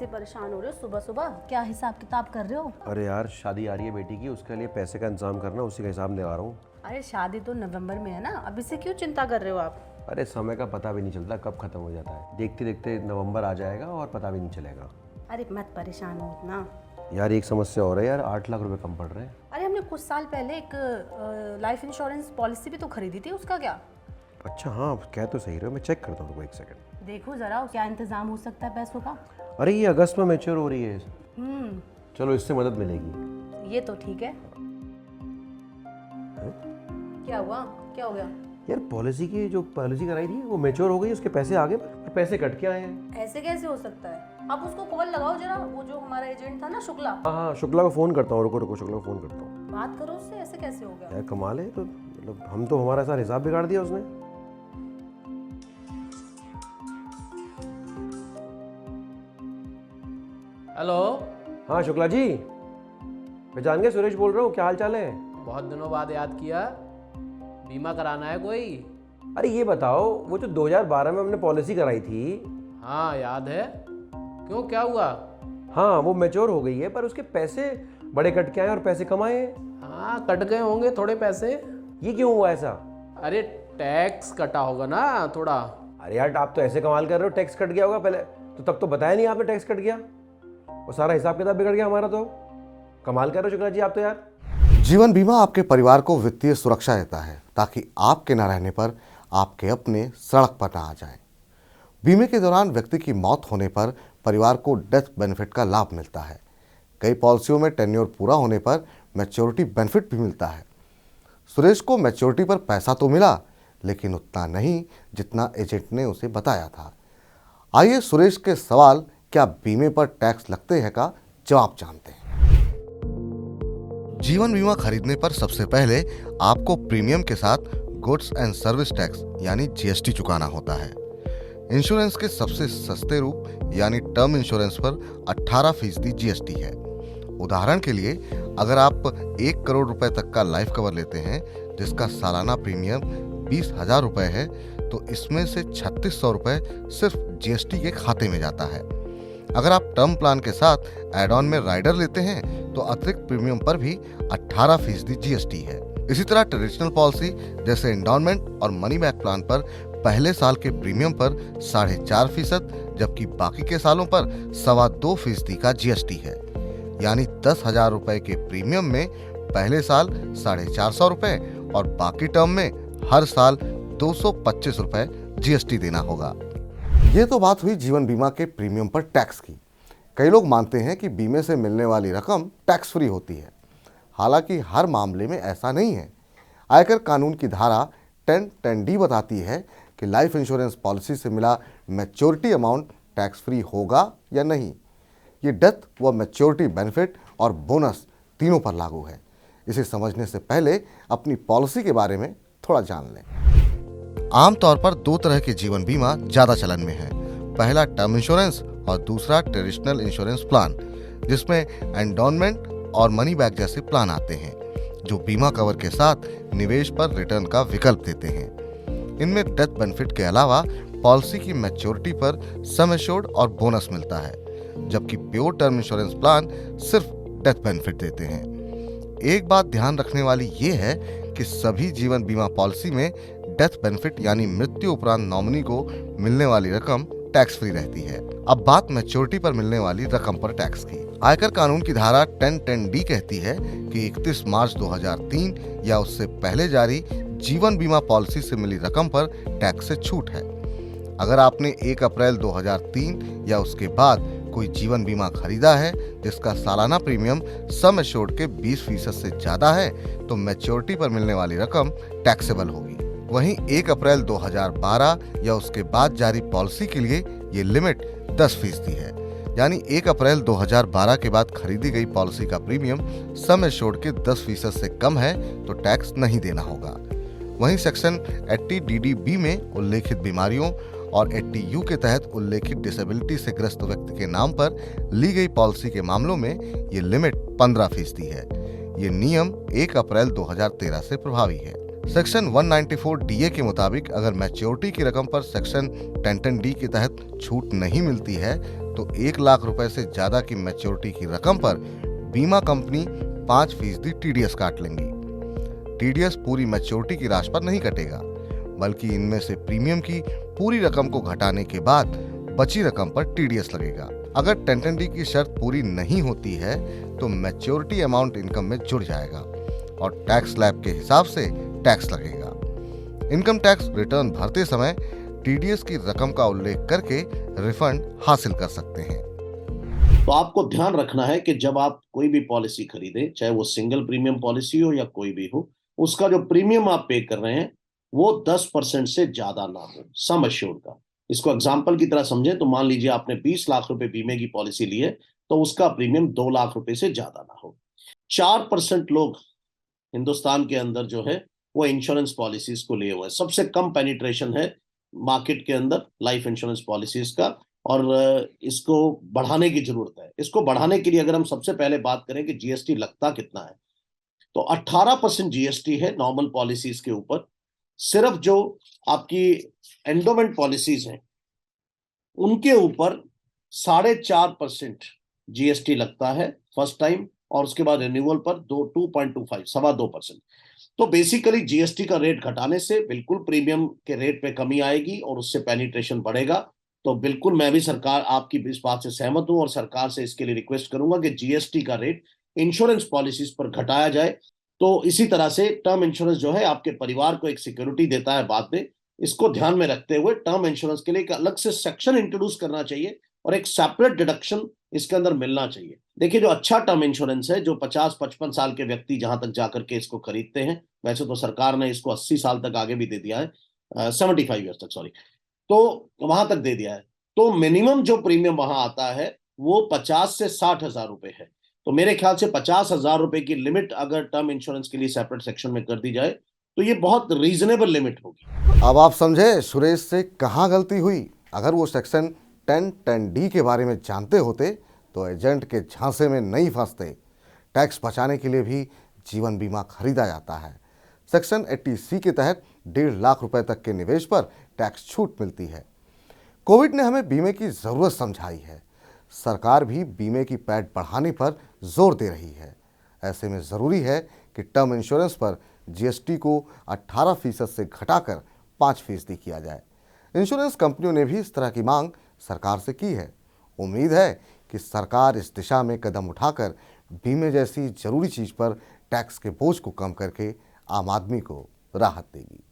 ऐसे परेशान हो रहे हो सुबह सुबह? क्या हिसाब किताब कर रहे हो? अरे यार शादी आ रही है बेटी की, उसके लिए पैसे का इंतजाम करना, उसी का हिसाब लगा रहा हूँ। अरे शादी तो नवंबर में है ना, अभी से क्यों चिंता कर रहे हो आप? अरे समय का पता भी नहीं चलता कब खत्म हो जाता है। देखते देखते नवंबर आ जाएगा और पता भी नहीं चलेगा। अरे मत परेशान हो इतना। यार एक समस्या हो रही है यार, 8 लाख रुपए कम पड़ रहे हैं। अरे हमने कुछ साल पहले एक लाइफ इंश्योरेंस पॉलिसी भी तो खरीदी थी, उसका क्या? अच्छा हाँ, कह तो सही रहे हो, मैं चेक करता हूँ, एक सेकंड। देखो जरा क्या इंतजाम हो सकता है पैसों का। अरे ये अगस्त में मैच्योर हो रही है। चलो इससे मदद मिलेगी। ये तो ठीक है। क्या हुआ, क्या हो गया? यार पॉलिसी की जो पॉलिसी कराई थी वो मैच्योर हो गई, उसके पैसे आ गए पर पैसे कट के आए हैं। ऐसे कैसे हो सकता है? आप उसको कॉल लगाओ जरा, वो जो हमारा एजेंट था ना शुक्ला। हाँ शुक्ला को फोन करता हूँ, रुको रुको शुक्ला को फोन करता हूँ। बात करो उससे, ऐसे कैसे हो गया? यार कमाल है, तो मतलब हम तो हमारा सारा हिसाब बिगाड़ दिया उसने। हेलो। हाँ शुक्ला जी, पहचान गए? सुरेश बोल रहा हूँ, क्या हाल चाल है? बहुत दिनों बाद याद किया, बीमा कराना है कोई? अरे ये बताओ, वो जो 2012 में हमने पॉलिसी कराई थी। हाँ याद है, क्यों क्या हुआ? हाँ वो मैच्योर हो गई है, पर उसके पैसे बड़े कट के आए और पैसे कम आए हैं। हाँ कट गए होंगे थोड़े पैसे। ये क्यों हुआ ऐसा? अरे टैक्स कटा होगा ना थोड़ा। अरे यार आप तो ऐसे कमाल कर रहे हो, टैक्स कट गया होगा पहले तो, तब तो बताया नहीं आपने टैक्स कट गया और सारा हिसाब किताब बिगड़ गया हमारा। तो कमाल कर रहे हो शुक्ला जी आप तो यार। जीवन बीमा आपके परिवार को वित्तीय सुरक्षा देता है ताकि आपके न रहने पर आपके अपने सड़क पर ना आ जाएं। बीमे के दौरान व्यक्ति की मौत होने पर परिवार को डेथ बेनिफिट का लाभ मिलता है। कई पॉलिसियों में टेन्योर पूरा होने पर मैच्योरिटी बेनिफिट भी मिलता है। सुरेश को मैच्योरिटी पर पैसा तो मिला, लेकिन उतना नहीं जितना एजेंट ने उसे बताया था। आइए सुरेश के सवाल क्या बीमे पर टैक्स लगते हैं का जवाब जानते हैं। जीवन बीमा खरीदने पर सबसे पहले आपको प्रीमियम के साथ गुड्स एंड सर्विस टैक्स यानी जीएसटी चुकाना होता है। इंश्योरेंस के सबसे सस्ते रूप यानी टर्म इंश्योरेंस पर 18% जीएसटी है। उदाहरण के लिए अगर आप 1 करोड़ रुपए तक का लाइफ कवर लेते हैं जिसका सालाना प्रीमियम 20,000 रुपए है, तो इसमें से 3600 रुपए सिर्फ जीएसटी के खाते में जाता है। अगर आप टर्म प्लान के साथ एड ऑन में राइडर लेते हैं तो अतिरिक्त प्रीमियम पर भी 18% जीएसटी है। इसी तरह ट्रेडिशनल पॉलिसी जैसे एंडोनमेंट और मनी बैक प्लान पर पहले साल के प्रीमियम पर 4.5%, जबकि बाकी के सालों पर 2.25% का जीएसटी है। यानी 10,000 रुपए के प्रीमियम में पहले साल 450 रुपए और बाकी टर्म में हर साल 225 रुपए जीएसटी देना होगा। ये तो बात हुई जीवन बीमा के प्रीमियम पर टैक्स की। कई लोग मानते हैं कि बीमे से मिलने वाली रकम टैक्स फ्री होती है। हालांकि हर मामले में ऐसा नहीं है। आयकर कानून की धारा 10(10)D बताती है कि लाइफ इंश्योरेंस पॉलिसी से मिला मैच्योरिटी अमाउंट टैक्स फ्री होगा या नहीं। ये डेथ व मैच्योरिटी बेनिफिट और बोनस तीनों पर लागू है। इसे समझने से पहले अपनी पॉलिसी के बारे में थोड़ा जान लें। आमतौर पर 2 तरह के जीवन बीमा ज्यादा चलन में है। पहला टर्म इंश्योरेंस और दूसरा ट्रेडिशनल इंश्योरेंस प्लान, जिसमें एंडोनमेंट और मनी बैक जैसे प्लान आते हैं जो बीमा कवर के साथ निवेश पर रिटर्न का विकल्प देते हैं। इनमें डेथ बेनिफिट के अलावा पॉलिसी की मैच्योरिटी पर सम एश्योर्ड और बोनस मिलता है, जबकि प्योर टर्म इंश्योरेंस प्लान सिर्फ डेथ बेनिफिट देते हैं। एक बात ध्यान रखने वाली ये है कि सभी जीवन बीमा पॉलिसी में डेथ बेनिफिट यानी मृत्यु उपरांत नॉमिनी को मिलने वाली रकम टैक्स फ्री रहती है। अब बात मैच्योरिटी पर मिलने वाली रकम पर टैक्स की। आयकर कानून की धारा 10(10)D कहती है कि 31 मार्च 2003 या उससे पहले जारी जीवन बीमा पॉलिसी से मिली रकम पर टैक्स से छूट है। अगर आपने 1 अप्रैल 2003 या उसके बाद कोई जीवन बीमा खरीदा है जिसका सालाना प्रीमियम सम एश्योर्ड के 20% से ज्यादा है, तो मैच्योरिटी पर मिलने वाली रकम टैक्सेबल होगी। वहीं 1 अप्रैल 2012 या उसके बाद जारी पॉलिसी के लिए ये लिमिट 10% है। यानी 1 अप्रैल 2012 के बाद खरीदी गई पॉलिसी का प्रीमियम सम एश्योर्ड के 10% से कम है तो टैक्स नहीं देना होगा। वहीं सेक्शन 80DDB में उल्लेखित बीमारियों और 80U के तहत उल्लेखित डिसेबिलिटी से ग्रस्त व्यक्ति के नाम पर ली गई पॉलिसी के मामलों में ये लिमिट 15% है। ये नियम 1 अप्रैल 2013 से प्रभावी है। सेक्शन 194DA के मुताबिक अगर मैच्योरिटी की रकम पर सेक्शन 10(10)D के तहत छूट नहीं मिलती है तो 1 लाख रुपए से ज्यादा की मैच्योरिटी की रकम पर बीमा कंपनी 5% टीडीएस काट लेंगी। टीडीएस पूरी मैच्योरिटी की राशि पर नहीं कटेगा, बल्कि इनमें से प्रीमियम की पूरी रकम को घटाने के बाद बची रकम पर टीडीएस लगेगा। अगर 1010D की शर्त पूरी नहीं होती है तो मैच्योरिटी अमाउंट इनकम में जुड़ जाएगा और टैक्स स्लैब के हिसाब से टैक्स लगेगा। इनकम टैक्स रिटर्न भरते समय टीडीएस की रकम का उल्लेख करके रिफंड हासिल कर सकते हैं। तो आपको ध्यान रखना है कि जब आप कोई भी पॉलिसी खरीदें, चाहे वो सिंगल प्रीमियम पॉलिसी हो या कोई भी हो, उसका जो प्रीमियम आप पे कर रहे हैं वो 10% से ज्यादा ना हो, सम एश्योर्ड का। इसको एग्जाम्पल की तरह समझें तो मान लीजिए आपने 20 लाख रुपए बीमे की पॉलिसी ली है, तो उसका प्रीमियम 2 लाख रुपए से ज्यादा ना हो। 4% लोग हिंदुस्तान के अंदर जो है वो इंश्योरेंस पॉलिसीज को लिए हुए हैं। सबसे कम पेनिट्रेशन है मार्केट के अंदर लाइफ इंश्योरेंस पॉलिसीज का, और इसको बढ़ाने की जरूरत है। इसको बढ़ाने के लिए अगर हम सबसे पहले बात करें कि जीएसटी लगता कितना है, तो 18% जीएसटी है नॉर्मल पॉलिसीज के ऊपर। सिर्फ जो आपकी एंडोमेंट पॉलिसीज हैं उनके ऊपर 4.5% जीएसटी लगता है फर्स्ट टाइम, और उसके बाद रिन्यूअल पर 2.25 2.25%। तो बेसिकली जीएसटी का रेट घटाने से बिल्कुल प्रीमियम के रेट पे कमी आएगी और उससे पेनिट्रेशन बढ़ेगा। तो बिल्कुल मैं भी सरकार आपकी इस बात से सहमत हूं और सरकार से इसके लिए रिक्वेस्ट करूंगा कि जीएसटी का रेट इंश्योरेंस पॉलिसीज पर घटाया जाए। तो इसी तरह से टर्म इंश्योरेंस जो है आपके परिवार को एक सिक्योरिटी देता है बाद में। इसको ध्यान में रखते हुए टर्म इंश्योरेंस के लिए एक अलग से सेक्शन इंट्रोड्यूस करना चाहिए और एक सेपरेट डिडक्शन इसके अंदर मिलना चाहिए। देखिए, जो अच्छा टर्म इंश्योरेंस है, जो 50-55 साल के व्यक्ति जहां तक जाकर के इसको खरीदते हैं, वैसे तो सरकार ने इसको 80 साल तक आगे भी दे दिया है, 75 ईयर्स तक, सॉरी, तो वहां तक दे दिया है। तो मिनिमम जो प्रीमियम वहां आता है वो 50 से 60 हजार रुपए है। तो मेरे ख्याल से 50 हजार रुपए की लिमिट अगर टर्म इंश्योरेंस के लिए सेपरेट सेक्शन में कर दी जाए तो ये बहुत रीजनेबल लिमिट होगी। अब आप समझे सुरेश से कहाँ गलती हुई। अगर वो सेक्शन 1010D के बारे में जानते होते तो एजेंट के झांसे में नहीं फंसते। टैक्स बचाने के लिए भी जीवन बीमा खरीदा जाता है। सेक्शन 80C के तहत 1.5 लाख रुपए तक के निवेश पर टैक्स छूट मिलती है। कोविड ने हमें बीमे की ज़रूरत समझाई है। सरकार भी बीमे की पैठ बढ़ाने पर जोर दे रही है। ऐसे में ज़रूरी है कि टर्म इंश्योरेंस पर जीएसटी को 18% से घटाकर 5% किया जाए। इंश्योरेंस कंपनियों ने भी इस तरह की मांग सरकार से की है। उम्मीद है कि सरकार इस दिशा में कदम उठाकर बीमे जैसी जरूरी चीज़ पर टैक्स के बोझ को कम करके आम आदमी को राहत देगी।